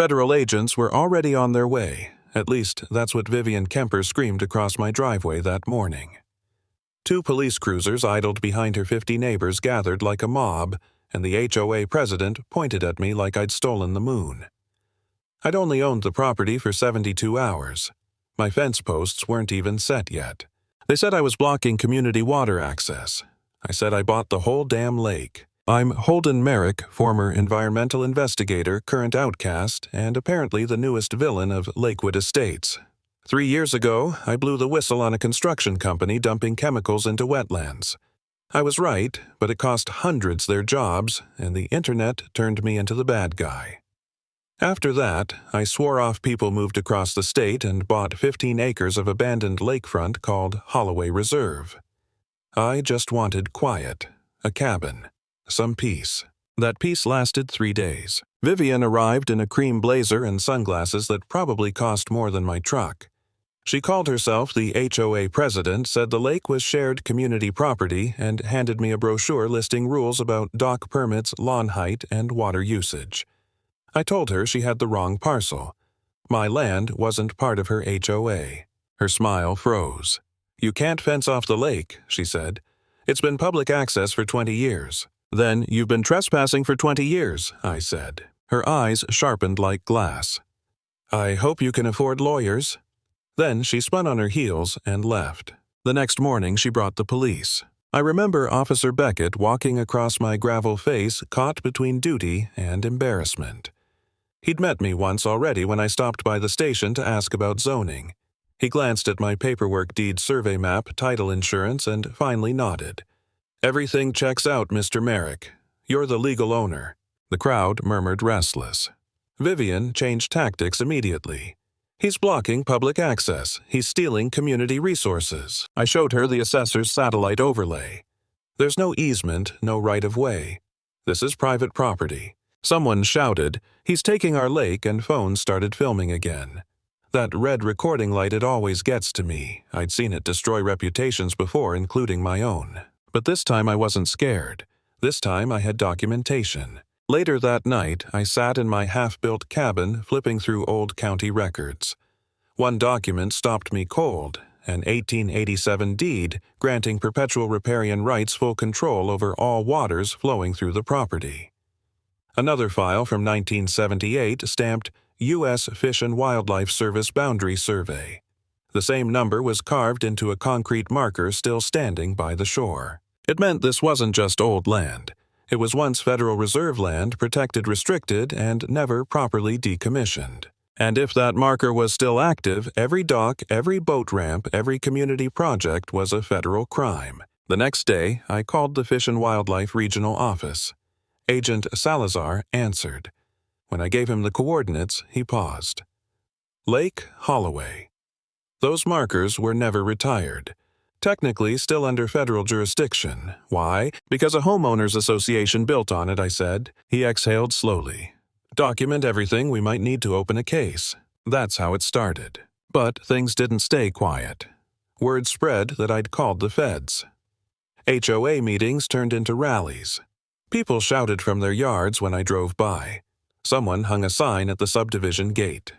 Federal agents were already on their way. At least, that's what Vivian Kemper screamed across my driveway that morning. 2 police cruisers idled behind her 50 neighbors gathered like a mob, and the HOA president pointed at me like I'd stolen the moon. I'd only owned the property for 72 hours. My fence posts weren't even set yet. They said I was blocking community water access. I said I bought the whole damn lake. I'm Holden Merrick, former environmental investigator, current outcast, and apparently the newest villain of Lakewood Estates. 3 years ago, I blew the whistle on a construction company dumping chemicals into wetlands. I was right, but it cost hundreds their jobs, and the internet turned me into the bad guy. After that, I swore off people moved across the state and bought 15 acres of abandoned lakefront called Holloway Reserve. I just wanted quiet, a cabin, some peace. That peace lasted 3 days. Vivian arrived in a cream blazer and sunglasses that probably cost more than my truck. She called herself the HOA president, said the lake was shared community property, and handed me a brochure listing rules about dock permits, lawn height, and water usage. I told her she had the wrong parcel. My land wasn't part of her HOA. Her smile froze. "You can't fence off the lake," she said. "It's been public access for 20 years. "Then you've been trespassing for 20 years, I said. Her eyes sharpened like glass. "I hope you can afford lawyers." Then she spun on her heels and left. The next morning she brought the police. I remember Officer Beckett walking across my gravel face, caught between duty and embarrassment. He'd met me once already when I stopped by the station to ask about zoning. He glanced at my paperwork deed survey map, title insurance, and finally nodded. "Everything checks out, Mr. Merrick. You're the legal owner." The crowd murmured restless. Vivian changed tactics immediately. "He's blocking public access. He's stealing community resources." I showed her the assessor's satellite overlay. "There's no easement, no right-of-way. This is private property." Someone shouted, "He's taking our lake," and phones started filming again. That red recording light, it always gets to me. I'd seen it destroy reputations before, including my own. But this time I wasn't scared. This time I had documentation. Later that night, I sat in my half-built cabin flipping through old county records. One document stopped me cold, an 1887 deed granting perpetual riparian rights full control over all waters flowing through the property. Another file from 1978 stamped U.S. Fish and Wildlife Service Boundary Survey. The same number was carved into a concrete marker still standing by the shore. It meant this wasn't just old land. It was once Federal Reserve land, protected, restricted, and never properly decommissioned. And if that marker was still active, every dock, every boat ramp, every community project was a federal crime. The next day, I called the Fish and Wildlife Regional Office. Agent Salazar answered. When I gave him the coordinates, he paused. Lake Holloway. Those markers were never retired. Technically still under federal jurisdiction. Why? Because a homeowners association built on it, I said. He exhaled slowly. Document everything, we might need to open a case. That's how it started. But things didn't stay quiet. Word spread that I'd called the feds. HOA meetings turned into rallies. People shouted from their yards when I drove by. Someone hung a sign at the subdivision gate.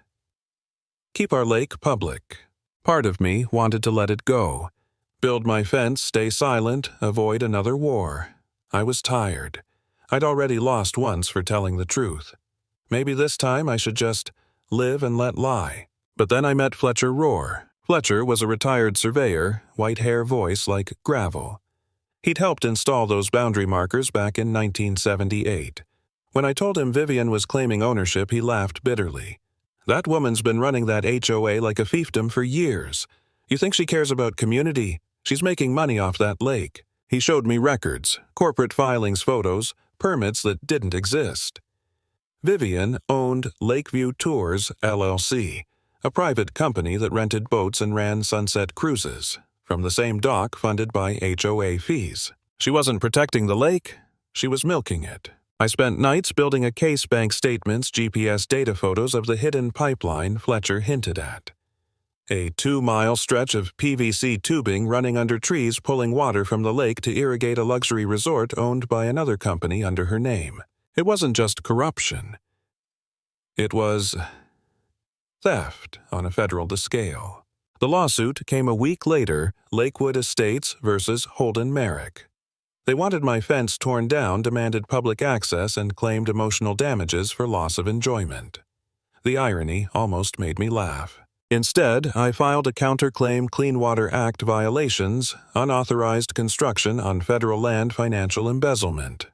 Keep our lake public. Part of me wanted to let it go. Build my fence, stay silent, avoid another war. I was tired. I'd already lost once for telling the truth. Maybe this time I should just live and let lie. But then I met Fletcher Rohr. Fletcher was a retired surveyor, white hair, voice like gravel. He'd helped install those boundary markers back in 1978. When I told him Vivian was claiming ownership, he laughed bitterly. That woman's been running that HOA like a fiefdom for years. You think she cares about community? She's making money off that lake. He showed me records, corporate filings, photos, permits that didn't exist. Vivian owned Lakeview Tours, LLC, a private company that rented boats and ran sunset cruises, from the same dock funded by HOA fees. She wasn't protecting the lake, she was milking it. I spent nights building a case, bank statements, GPS data photos of the hidden pipeline Fletcher hinted at. A 2-mile stretch of PVC tubing running under trees pulling water from the lake to irrigate a luxury resort owned by another company under her name. It wasn't just corruption. It was theft on a federal scale. The lawsuit came a week later, Lakewood Estates versus Holden Merrick. They wanted my fence torn down, demanded public access, and claimed emotional damages for loss of enjoyment. The irony almost made me laugh. Instead, I filed a counterclaim Clean Water Act violations, unauthorized construction on federal land, financial embezzlement.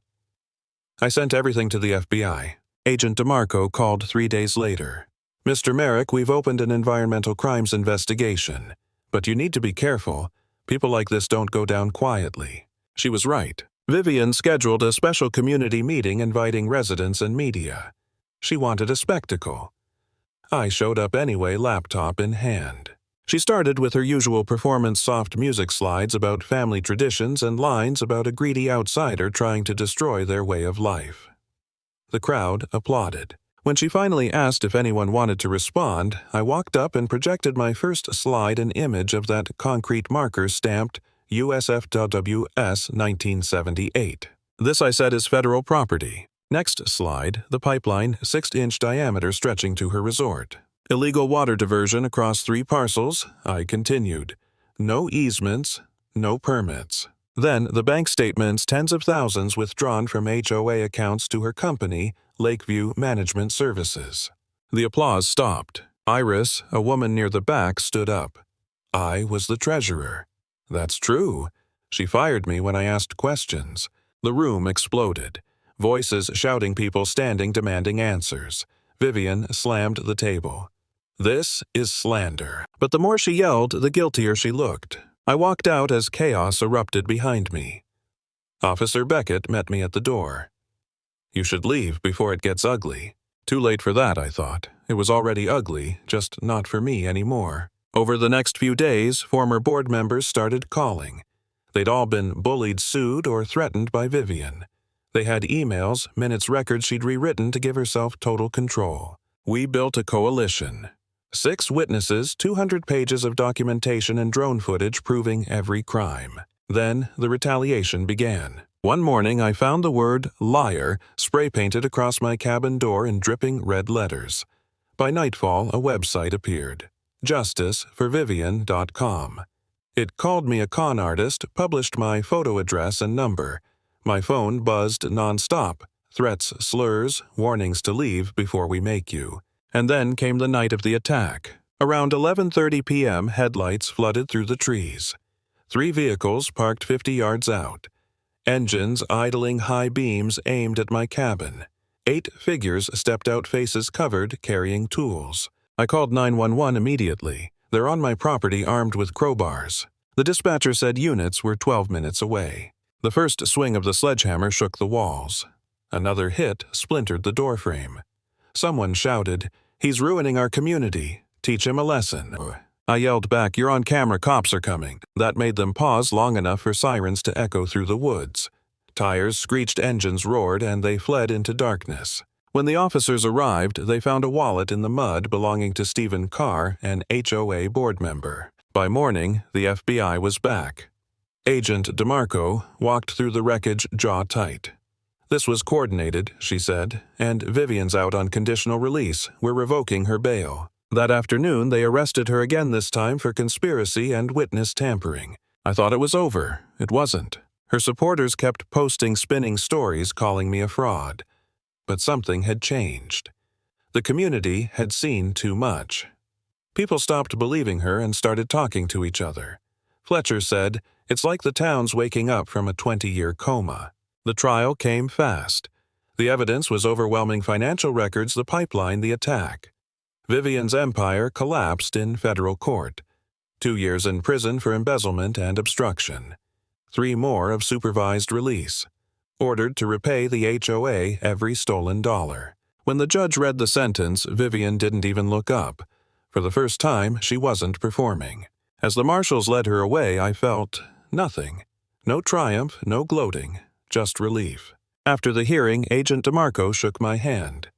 I sent everything to the FBI. Agent DeMarco called 3 days later. "Mr. Merrick, we've opened an environmental crimes investigation. But you need to be careful. People like this don't go down quietly." She was right. Vivian scheduled a special community meeting inviting residents and media. She wanted a spectacle. I showed up anyway, laptop in hand. She started with her usual performance soft music slides about family traditions and lines about a greedy outsider trying to destroy their way of life. The crowd applauded. When she finally asked if anyone wanted to respond, I walked up and projected my first slide an image of that concrete marker stamped USFWS 1978. "This," I said, "is federal property." Next slide, the pipeline 6-inch diameter stretching to her resort. "Illegal water diversion across 3 parcels," I continued. "No easements, no permits." Then the bank statements, tens of thousands withdrawn from HOA accounts to her company, Lakeview Management Services. The applause stopped. Iris, a woman near the back, stood up. I was the treasurer. "That's true." She fired me when I asked questions. The room exploded. Voices shouting, people standing demanding answers. Vivian slammed the table. "This is slander." But the more she yelled, the guiltier she looked. I walked out as chaos erupted behind me. Officer Beckett met me at the door. "You should leave before it gets ugly." Too late for that, I thought. It was already ugly, just not for me anymore. Over the next few days, former board members started calling. They'd all been bullied, sued, or threatened by Vivian. They had emails, minutes, records she'd rewritten to give herself total control. We built a coalition. 6 witnesses, 200 pages of documentation and drone footage proving every crime. Then the retaliation began. One morning I found the word liar spray-painted across my cabin door in dripping red letters. By nightfall, a website appeared. justiceforvivian.com. It called me a con artist, published my photo address and number. My phone buzzed nonstop. Threats, slurs, warnings to leave before we make you. And then came the night of the attack. Around 11:30 p.m., headlights flooded through the trees. 3 vehicles parked 50 yards out. Engines idling high beams aimed at my cabin. 8 figures stepped out, faces covered, carrying tools. I called 911 immediately. They're on my property armed with crowbars. The dispatcher said units were 12 minutes away. The first swing of the sledgehammer shook the walls. Another hit splintered the doorframe. Someone shouted, "He's ruining our community. Teach him a lesson." I yelled back, "You're on camera, cops are coming." That made them pause long enough for sirens to echo through the woods. Tires screeched, engines roared, and they fled into darkness. When the officers arrived, they found a wallet in the mud belonging to Stephen Carr, an HOA board member. By morning, the FBI was back. Agent DeMarco walked through the wreckage jaw tight. "This was coordinated," she said, "and Vivian's out on conditional release. We're revoking her bail." That afternoon, they arrested her again, this time for conspiracy and witness tampering. I thought it was over. It wasn't. Her supporters kept posting spinning stories calling me a fraud. But something had changed. The community had seen too much. People stopped believing her and started talking to each other. Fletcher said, "It's like the town's waking up from a 20-year coma." The trial came fast. The evidence was overwhelming: financial records, the pipeline, the attack. Vivian's empire collapsed in federal court. 2 years in prison for embezzlement and obstruction. 3 more of supervised release. Ordered to repay the HOA every stolen dollar. When the judge read the sentence, Vivian didn't even look up. For the first time, she wasn't performing. As the marshals led her away, I felt nothing. No triumph, no gloating, just relief. After the hearing, Agent DeMarco shook my hand.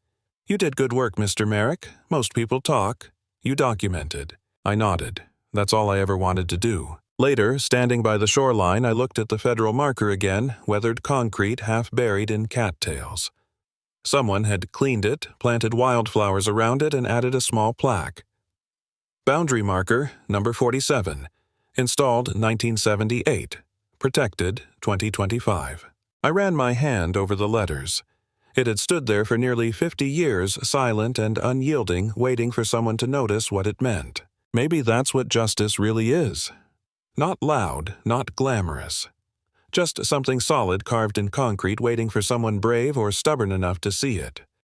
"You did good work, Mr. Merrick. Most people talk. You documented." I nodded. That's all I ever wanted to do. Later, standing by the shoreline, I looked at the federal marker again, weathered concrete half buried in cattails. Someone had cleaned it, planted wildflowers around it, and added a small plaque. Boundary marker, number 47. Installed 1978. Protected 2025. I ran my hand over the letters. It had stood there for nearly 50 years, silent and unyielding, waiting for someone to notice what it meant. Maybe that's what justice really is. Not loud, not glamorous. Just something solid carved in concrete waiting for someone brave or stubborn enough to see it.